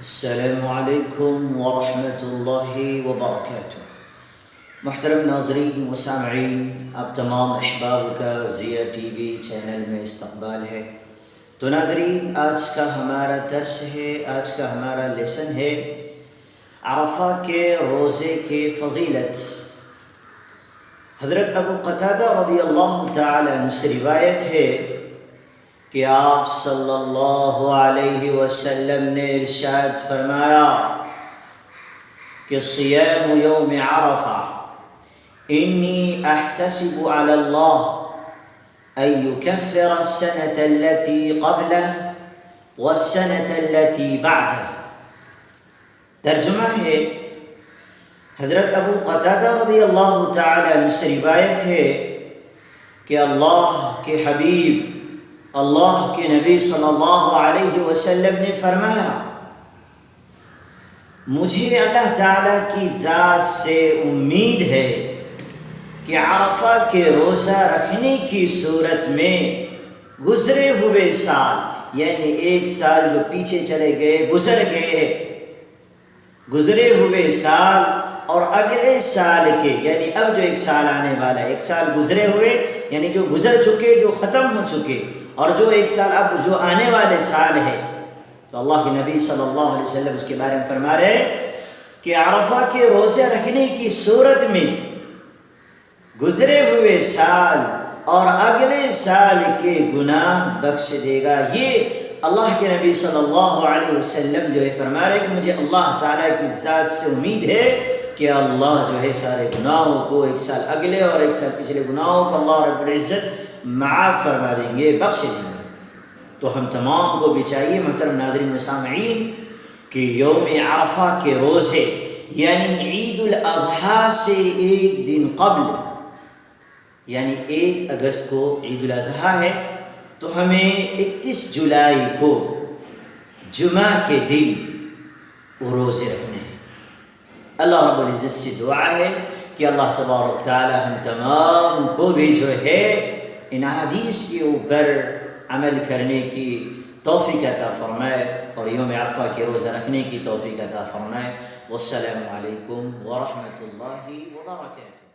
السلام علیکم ورحمۃ اللہ وبرکاتہ۔ محترم ناظرین و سامعین، آپ تمام احباب کا ضیا ٹی وی چینل میں استقبال ہے۔ تو ناظرین، آج کا ہمارا درس ہے، آج کا ہمارا لیسن ہے عرفہ کے روزے کی فضیلت۔ حضرت ابو قتادہ رضی اللہ تعالی عنہ سے روایت ہے کہ آپ صلی اللہ علیہ وسلم نے ارشاد فرمایا کہ صیام یوم عرفہ انی احتسب علی اللہ ان یکفر السنة التي قبله والسنة التي بعده۔ ترجمہ ہے، حضرت ابو قتادہ رضی اللہ تعالی عنہ سے روایت ہے کہ اللہ کے حبیب، اللہ کے نبی صلی اللہ علیہ وسلم نے فرمایا، مجھے اللہ تعالیٰ کی ذات سے امید ہے کہ عرفہ کے روزہ رکھنے کی صورت میں گزرے ہوئے سال، یعنی ایک سال جو پیچھے چلے گئے، گزر گئے، گزرے ہوئے سال اور اگلے سال کے، یعنی اب جو ایک سال آنے والا ہے، ایک سال گزرے ہوئے یعنی جو گزر چکے، جو ختم ہو چکے، اور جو ایک سال اب جو آنے والے سال ہے، تو اللہ کے نبی صلی اللہ علیہ وسلم اس کے بارے میں فرما رہے کہ عرفہ کے روزے رکھنے کی صورت میں گزرے ہوئے سال اور اگلے سال کے گناہ بخش دے گا۔ یہ اللہ کے نبی صلی اللہ علیہ وسلم جو ہے فرما رہے کہ مجھے اللہ تعالیٰ کی ذات سے امید ہے کہ اللہ جو ہے سارے گناہوں کو، ایک سال اگلے اور ایک سال پچھلے گناہوں کو اللہ رب العزت معاف فرما دیں گے، بخش دیں گے۔ تو ہم تمام کو بھی چاہیے محترم ناظرین و سامعین کہ یوم عرفہ کے روزے، یعنی عید الاضحیٰ سے ایک دن قبل، یعنی 1 اگست کو عید الاضحیٰ ہے، تو ہمیں 31 جولائی کو جمعہ کے دن وہ روزے رکھنے ہیں۔ اللہ رب العزت سے دعا ہے کہ اللہ تبارک تعالی ہم تمام کو بھی جو ہے ان حدیث کے اوپر عمل کرنے کی توفیق عطا فرمائے اور یوم عرفہ کے روزہ رکھنے کی توفیق عطا فرمائے۔ والسلام علیکم ورحمۃ اللہ وبرکاتہ۔